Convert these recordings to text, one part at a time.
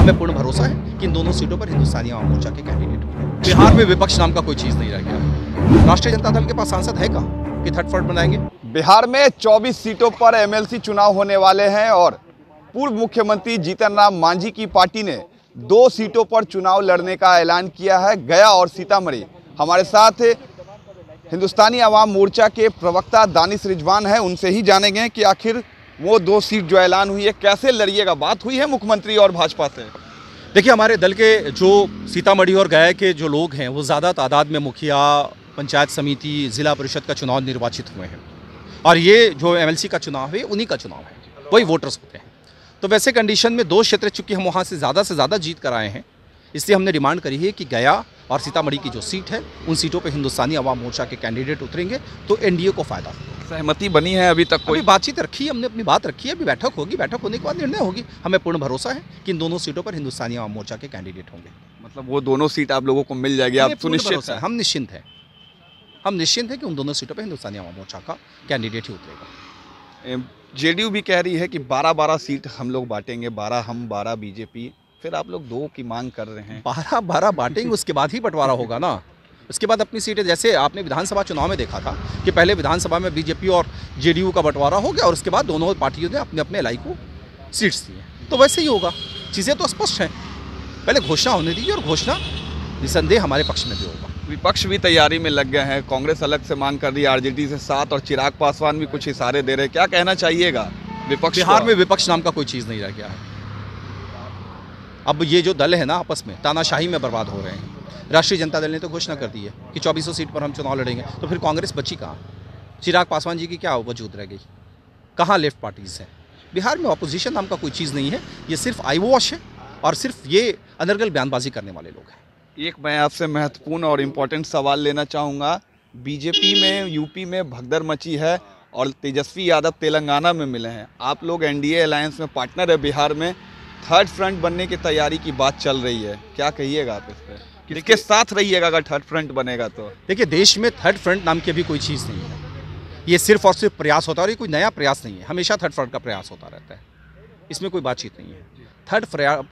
हमें पूर्ण भरोसा है कि इन दोनों सीटों पर हिंदुस्तानी आवाम मोर्चा के कैंडिडेट होंगे। बिहार में विपक्ष नाम का कोई चीज़ नहीं रह गया। राष्ट्रीय जनता दल के पास सांसद है कहाँ कि थर्ड फ्रंट बनाएंगे। बिहार में 24 सीटों पर एमएलसी चुनाव होने वाले हैं और पूर्व मुख्यमंत्री जीतन राम मांझी की पार्टी ने 2 सीटों पर चुनाव लड़ने का ऐलान किया है, गया और सीतामढ़ी। हमारे साथ हिंदुस्तानी आवाम मोर्चा के प्रवक्ता दानिश रिजवान हैं, उनसे ही जानेंगे कि आखिर वो 2 सीट जो ऐलान हुई है कैसे लड़िएगा। बात हुई है मुख्यमंत्री और भाजपा से? देखिए, हमारे दल के जो सीतामढ़ी और गया के जो लोग हैं वो ज़्यादा तादाद में मुखिया, पंचायत समिति, ज़िला परिषद का चुनाव निर्वाचित हुए हैं और ये जो एमएलसी का चुनाव है उन्हीं का चुनाव है, वही वोटर्स होते हैं। तो वैसे कंडीशन में 2 क्षेत्र चूँकि हम वहाँ से ज़्यादा जीत कर आए हैं, इसलिए हमने डिमांड करी है कि गया और सीतामढ़ी की जो सीट है उन सीटों पर हिंदुस्तानी आवाम मोर्चा के कैंडिडेट उतरेंगे तो एनडीए को फायदा होगा। सहमति बनी है अभी तक? कोई बातचीत रखी है, हमने अपनी बात रखी है, अभी बैठक होगी, बैठक होने के बाद निर्णय होगी। हमें पूर्ण भरोसा है कि इन दोनों सीटों पर हिंदुस्तानी आवाम मोर्चा के कैंडिडेट होंगे। मतलब वो दोनों सीट आप लोगों को मिल जाएगी, आप सुनिश्चित हैं? हम निश्चिंत हैं, हम निश्चिंत हैं कि उन दोनों सीटों पर हिंदुस्तानी आवाम मोर्चा का कैंडिडेट ही उतरेगा। जेडीयू भी कह रही है कि 12-12 सीट हम लोग बांटेंगे, 12 हम 12 बीजेपी, फिर आप लोग 2 की मांग कर रहे हैं। 12-12 बांटेंगे, उसके बाद ही बंटवारा होगा ना। उसके बाद अपनी सीटें, जैसे आपने विधानसभा चुनाव में देखा था कि पहले विधानसभा में बीजेपी और जेडीयू का बंटवारा हो गया और उसके बाद दोनों पार्टियों ने अपने अपने को सीट्स दी हैं। तो वैसे ही होगा, चीज़ें तो स्पष्ट हैं। पहले घोषणा होने दीजिए और घोषणा निसंदेह हमारे पक्ष में भी होगा। विपक्ष भी तैयारी में लग गए हैं, कांग्रेस अलग से मांग कर रही है आरजेडी से 7 और चिराग पासवान भी कुछ इशारे दे रहे हैं। क्या कहना चाहिएगा विपक्ष? बिहार में विपक्ष नाम का कोई चीज़ नहीं रह गया है। अब ये जो दल है ना आपस में तानाशाही में बर्बाद हो रहे हैं। राष्ट्रीय जनता दल ने तो घोषणा कर दी है कि 2400 सीट पर हम चुनाव लड़ेंगे, तो फिर कांग्रेस बची कहाँ? चिराग पासवान जी की क्या वजूद रह गई? कहाँ लेफ्ट पार्टीज़ हैं? बिहार में ऑपोजिशन नाम का कोई चीज़ नहीं है, ये सिर्फ आई वॉश है और सिर्फ ये अनर्गल बयानबाजी करने वाले लोग हैं। एक मैं आपसे महत्वपूर्ण और इम्पोर्टेंट सवाल लेना चाहूँगा। बीजेपी में यूपी में भगदड़ मची है और तेजस्वी यादव तेलंगाना में मिले हैं। आप लोग एनडीए अलायंस में पार्टनर है, बिहार में थर्ड फ्रंट बनने की तैयारी की बात चल रही है, क्या कहिएगा आप इस पर? किसके साथ रहिएगा अगर थर्ड फ्रंट बनेगा तो? देखिए, देश में थर्ड फ्रंट नाम की अभी कोई चीज़ नहीं है। ये सिर्फ और सिर्फ प्रयास होता है और ये कोई नया प्रयास नहीं है, हमेशा थर्ड फ्रंट का प्रयास होता रहता है, इसमें कोई बातचीत नहीं है। थर्ड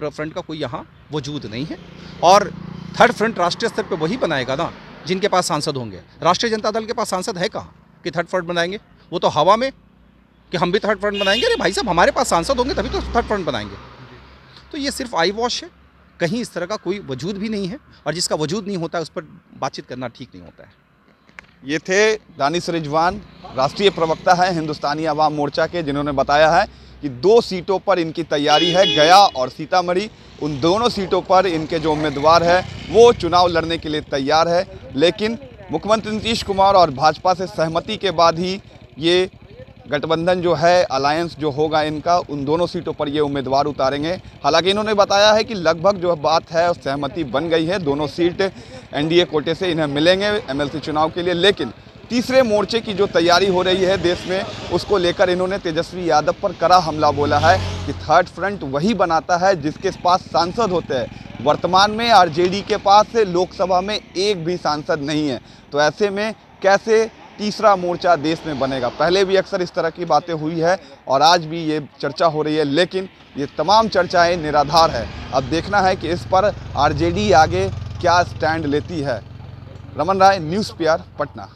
फ्रंट का कोई यहाँ वजूद नहीं है और थर्ड फ्रंट राष्ट्रीय स्तर पर वही बनाएगा ना जिनके पास सांसद होंगे। राष्ट्रीय जनता दल के पास सांसद है कहाँ कि थर्ड फ्रंट बनाएंगे? वो तो हवा में कि हम भी थर्ड फ्रंट बनाएंगे। अरे भाई साहब, हमारे पास सांसद होंगे तभी तो थर्ड फ्रंट बनाएंगे। तो ये सिर्फ आई वॉश है, कहीं इस तरह का कोई वजूद भी नहीं है और जिसका वजूद नहीं होता है उस पर बातचीत करना ठीक नहीं होता है। ये थे दानिश रिजवान, राष्ट्रीय प्रवक्ता है हिंदुस्तानी आवाम मोर्चा के, जिन्होंने बताया है कि 2 सीटों पर इनकी तैयारी है, गया और सीतामढ़ी। उन दोनों सीटों पर इनके जो उम्मीदवार है वो चुनाव लड़ने के लिए तैयार है, लेकिन मुख्यमंत्री नीतीश कुमार और भाजपा से सहमति के बाद ही ये गठबंधन जो है, अलायंस जो होगा इनका, उन दोनों सीटों पर ये उम्मीदवार उतारेंगे। हालांकि इन्होंने बताया है कि लगभग जो बात है सहमति बन गई है, दोनों सीट एनडीए कोटे से इन्हें मिलेंगे एमएलसी चुनाव के लिए। लेकिन तीसरे मोर्चे की जो तैयारी हो रही है देश में, उसको लेकर इन्होंने तेजस्वी यादव पर कड़ा हमला बोला है कि थर्ड फ्रंट वही बनाता है जिसके पास सांसद होते हैं। वर्तमान में आरजेडी के पास लोकसभा में एक भी सांसद नहीं है, तो ऐसे में कैसे तीसरा मोर्चा देश में बनेगा? पहले भी अक्सर इस तरह की बातें हुई है और आज भी ये चर्चा हो रही है, लेकिन ये तमाम चर्चाएं निराधार है। अब देखना है कि इस पर आरजेडी आगे क्या स्टैंड लेती है। रमन राय, न्यूज़ PR, पटना।